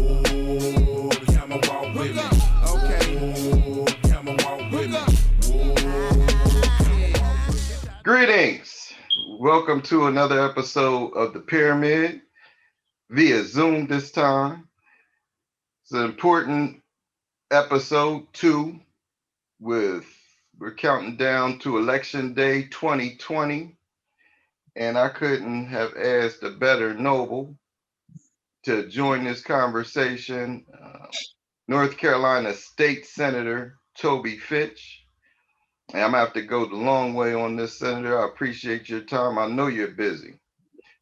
Ooh, come and walk with me. Okay. Ooh, come and walk with me. Greetings. Welcome to another episode of The Pyramid via Zoom this time. It's an important episode two with we're counting down to election day 2020, and I couldn't have asked a better noble to join this conversation. North Carolina State Senator Toby Fitch. And I'm gonna have to go the long way on this, Senator. I appreciate your time. I know you're busy.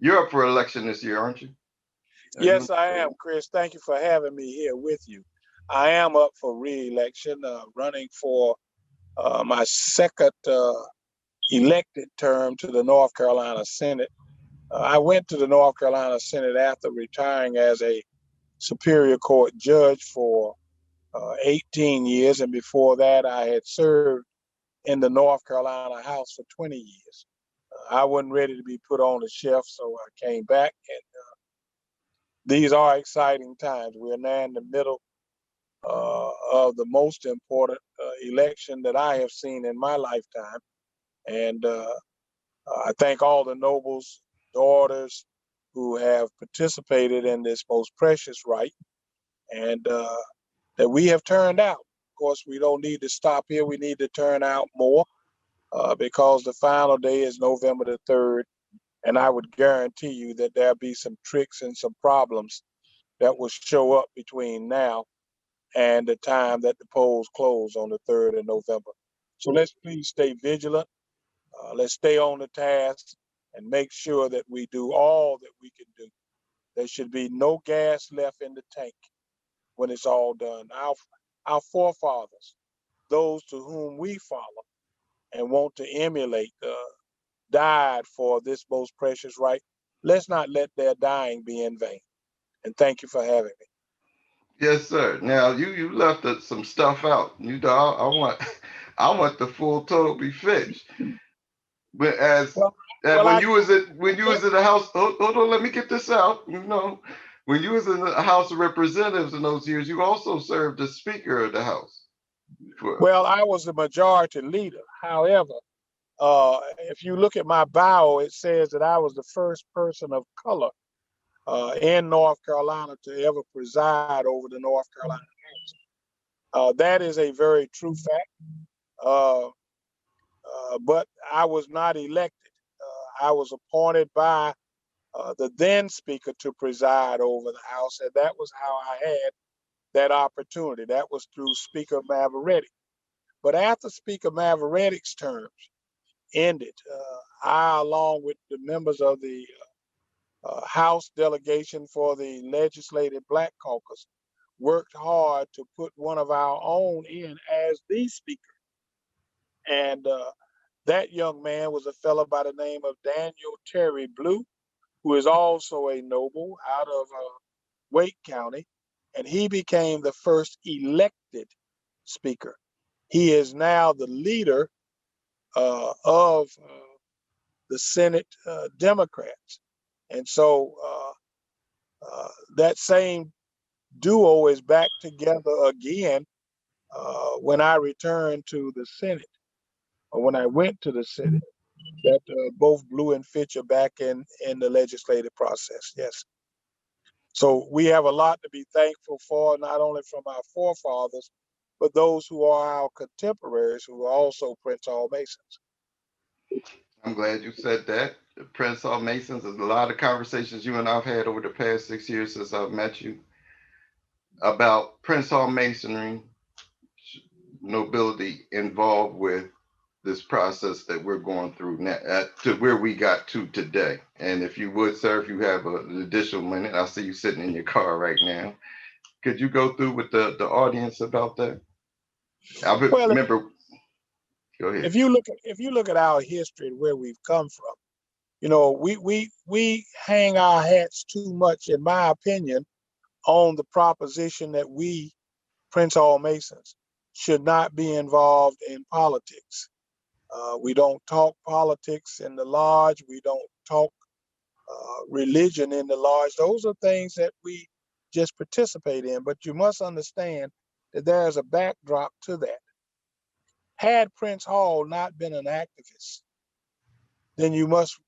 You're up for election this year, aren't you? Are you? Yes, I am, Chris. Thank you for having me here with you. I am up for re-election, running for my second elected term to the North Carolina Senate. I went to the North Carolina Senate after retiring as a Superior Court judge for 18 years, and before that, I had served in the North Carolina House for 20 years. I wasn't ready to be put on the shelf, so I came back, and these are exciting times. We're now in the middle of the most important election that I have seen in my lifetime. And I thank all the nobles, daughters who have participated in this most precious right, and that we have turned out. Of course, we don't need to stop here. We need to turn out more because the final day is November the 3rd. And I would guarantee you that there'll be some tricks and some problems that will show up between now and the time that the polls close on the 3rd of November. So let's please stay vigilant. Let's stay on the task and make sure that we do all that we can do. There should be no gas left in the tank when it's all done. Our forefathers, those to whom we follow and want to emulate, died for this most precious right. Let's not let their dying be in vain. And thank you for having me. Yes, sir. Now you left some stuff out. You know, I want I want the full Toby Fitch. But Well, as well, when I you was at the House, hold on, let me get this out. You know, when you was in the House of Representatives in those years, you also served as Speaker of the House. well, I was the majority leader. However, if you look at my bio, it says that I was the first person of color in North Carolina to ever preside over the North Carolina House. That is a very true fact. Uh, but I was not elected. I was appointed by the then Speaker to preside over the House, and that was how I had that opportunity. That was through Speaker Mavretti. But after Speaker Mavretti's terms ended, I, along with the members of the House delegation for the Legislative Black Caucus, worked hard to put one of our own in as the Speaker. And that young man was a fellow by the name of Daniel Terry Blue, who is also a noble out of Wake County. And he became the first elected Speaker. He is now the leader of the Senate Democrats. And so that same duo is back together again when I returned to the Senate, or when I went to the Senate, that both Blue and Fitch are back in the legislative process. Yes. So we have a lot to be thankful for, not only from our forefathers, but those who are our contemporaries who are also Prince Hall Masons. I'm glad you said that. Prince Hall Masons, there's a lot of conversations you and I've had over the past 6 years since I've met you about Prince Hall Masonry, nobility involved with this process that we're going through now to where we got to today. And if you would, sir, if you have an additional minute, I see you sitting in your car right now. Could you go through with the audience about that? I Well, remember. Go ahead. if you look at our history and where we've come from, we hang our hats too much, in my opinion, on the proposition that we, Prince Hall Masons, should not be involved in politics. We don't talk politics in the lodge. We don't talk religion in the lodge. Those are things that we just participate in, but you must understand that there is a backdrop to that. Had Prince Hall not been an activist, then you must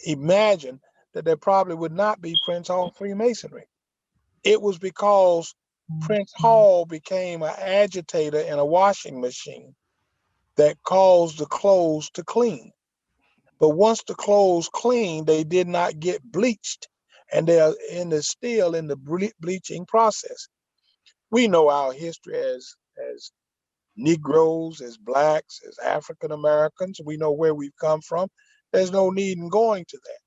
imagine that there probably would not be Prince Hall Freemasonry. It was because Prince Hall became an agitator in a washing machine that caused the clothes to clean. But once the clothes cleaned, they did not get bleached, and they're still in the bleaching process. We know our history as Negroes, as Blacks, as African Americans. We know where we've come from. There's no need in going to that.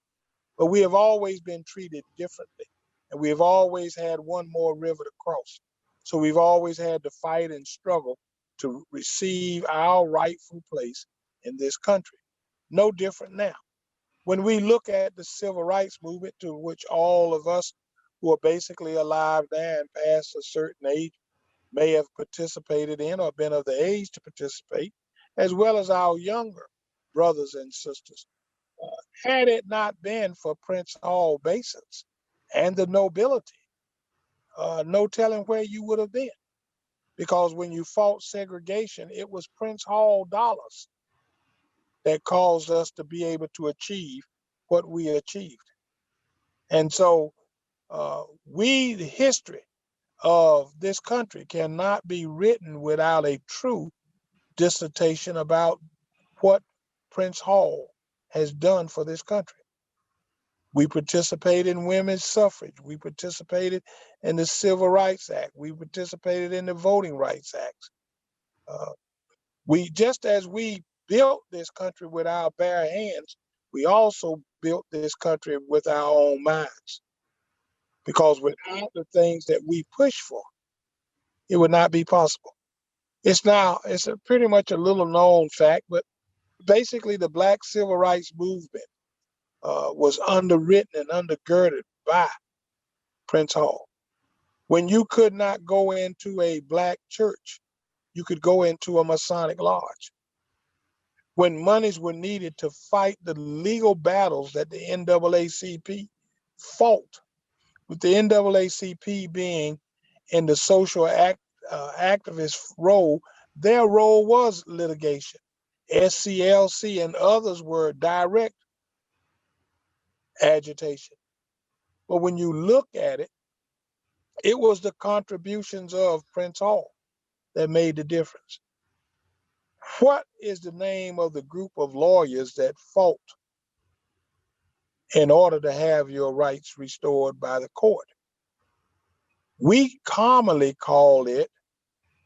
But we have always been treated differently, and we have always had one more river to cross. So we've always had to fight and struggle to receive our rightful place in this country. No different now. When we look at the civil rights movement, to which all of us who are basically alive now and past a certain age may have participated in or been of the age to participate, as well as our younger brothers and sisters. Had it not been for Prince Hall Masons and the nobility, no telling where you would have been. Because when you fought segregation, it was Prince Hall dollars that caused us to be able to achieve what we achieved. And so the history of this country cannot be written without a true dissertation about what Prince Hall has done for this country. We participated in women's suffrage. We participated in the Civil Rights Act. We participated in the Voting Rights Act. Just as we built this country with our bare hands, we also built this country with our own minds. Because without the things that we push for, it would not be possible. It's pretty much a little known fact, but basically the Black Civil Rights Movement was underwritten and undergirded by Prince Hall. When you could not go into a Black church, you could go into a Masonic lodge. When monies were needed to fight the legal battles that the NAACP fought, with the NAACP being in the social activist role, their role was litigation. SCLC and others were direct agitation. But when you look at it, it was the contributions of Prince Hall that made the difference. What is the name of the group of lawyers that fought in order to have your rights restored by the court? We commonly call it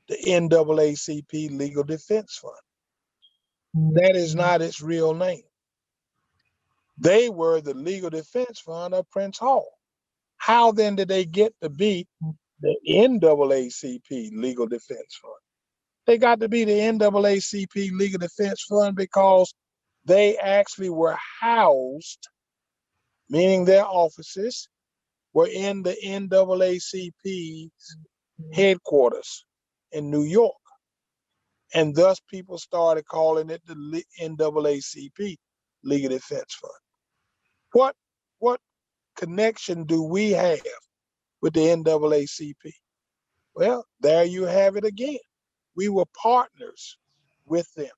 the NAACP Legal Defense Fund. That is not its real name. They were the Legal Defense Fund of Prince Hall. How then did they get to be the NAACP Legal Defense Fund? They got to be the NAACP Legal Defense Fund because they actually were housed, meaning their offices were in the NAACP's headquarters in New York. And thus people started calling it the NAACP Legal Defense Fund. What connection do we have with the NAACP? Well, there you have it again. We were partners with them.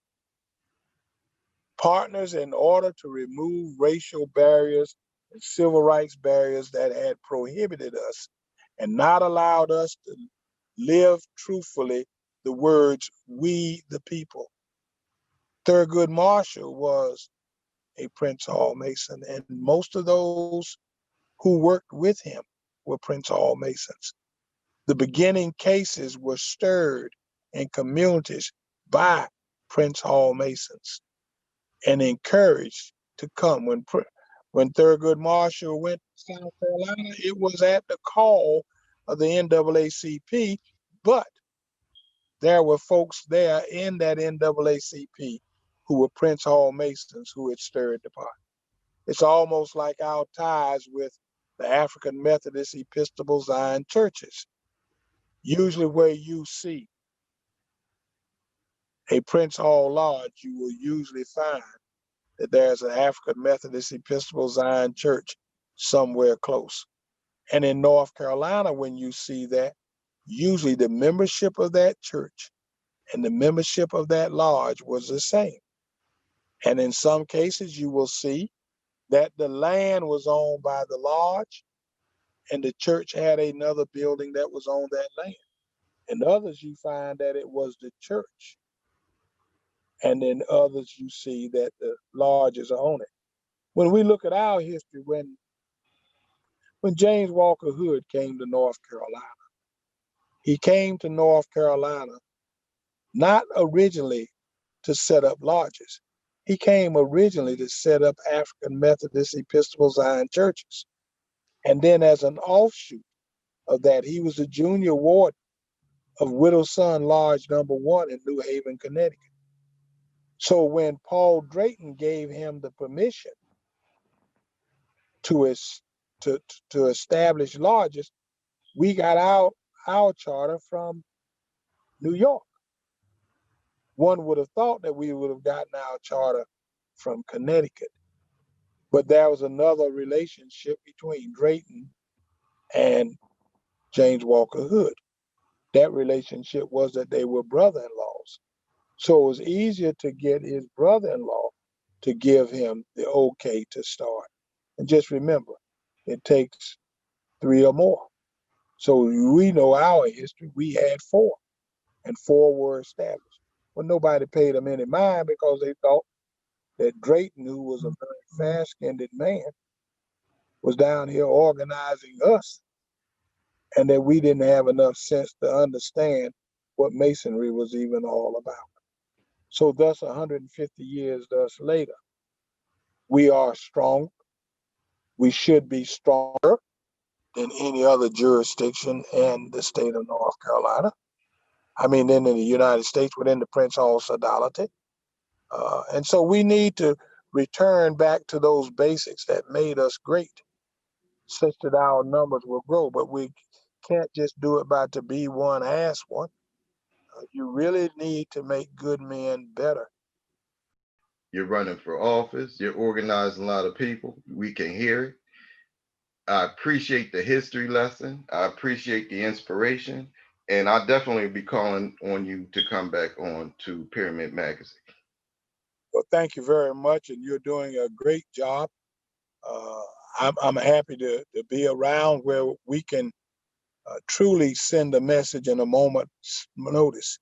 Partners in order to remove racial barriers and civil rights barriers that had prohibited us and not allowed us to live truthfully the words, we the people. Thurgood Marshall was a Prince Hall Mason, and most of those who worked with him were Prince Hall Masons. The beginning cases were stirred in communities by Prince Hall Masons and encouraged to come. When Thurgood Marshall went to South Carolina, it was at the call of the NAACP, but there were folks there in that NAACP who were Prince Hall Masons who had stirred the pot. It's almost like our ties with the African Methodist Episcopal Zion churches. Usually where you see a Prince Hall Lodge, you will usually find that there's an African Methodist Episcopal Zion church somewhere close. And in North Carolina, when you see that, usually the membership of that church and the membership of that lodge was the same. And in some cases, you will see that the land was owned by the lodge and the church had another building that was on that land. In others, you find that it was the church. And in others, you see that the lodges own it. When we look at our history, when James Walker Hood came to North Carolina, he came to North Carolina not originally to set up lodges. He came originally to set up African Methodist Episcopal Zion churches. And then as an offshoot of that, he was the junior warden of Widow Son Lodge number 1 in New Haven, Connecticut. So when Paul Drayton gave him the permission to establish lodges, we got our charter from New York. One would have thought that we would have gotten our charter from Connecticut, but there was another relationship between Drayton and James Walker Hood. That relationship was that they were brother-in-laws. So it was easier to get his brother-in-law to give him the okay to start. And just remember, it takes 3 or more. So we know our history, we had 4, and 4 were established. Well, nobody paid them any mind because they thought that Drayton, who was a very fast-skinned man, was down here organizing us, and that we didn't have enough sense to understand what Masonry was even all about. So thus, 150 years thus later, we are strong. We should be stronger than any other jurisdiction in the state of North Carolina. I mean, in the United States, within the Prince Hall Sodality. And so we need to return back to those basics that made us great, such that our numbers will grow. But we can't just do it by to be one, ask one. You really need to make good men better. You're running for office. You're organizing a lot of people. We can hear it. I appreciate the history lesson. I appreciate the inspiration. And I'll definitely be calling on you to come back on to Pyramid Magazine. Well, thank you very much. And you're doing a great job. I'm happy to be around where we can truly send a message in a moment's notice.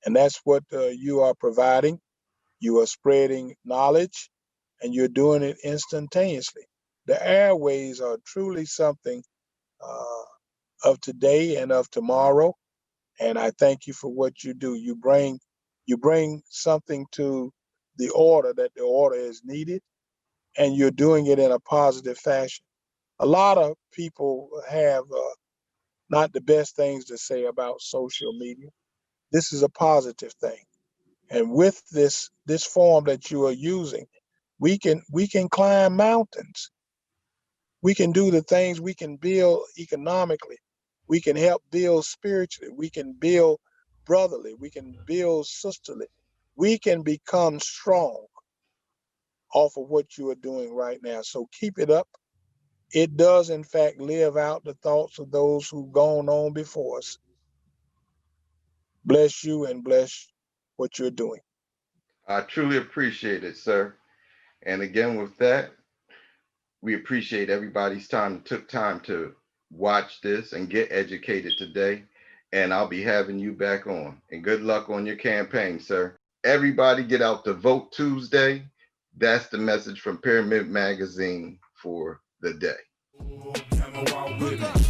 And that's what you are providing. You are spreading knowledge, and you're doing it instantaneously. The airways are truly something of today and of tomorrow. And I thank you for what you do. You bring something to the order that the order is needed, and you're doing it in a positive fashion. A lot of people have not the best things to say about social media. This is a positive thing. And with this form that you are using, we can climb mountains. We can do the things, we can build economically. We can help build spiritually. We can build brotherly. We can build sisterly. We can become strong off of what you are doing right now. So keep it up. It does, in fact, live out the thoughts of those who've gone on before us. Bless you and bless what you're doing. I truly appreciate it, sir. And again, with that, we appreciate everybody's time that took time to watch this and get educated today. And I'll be having you back on. And good luck on your campaign, sir. Everybody get out to vote Tuesday. That's the message from Pyramid Magazine for the day. Come and walk with me.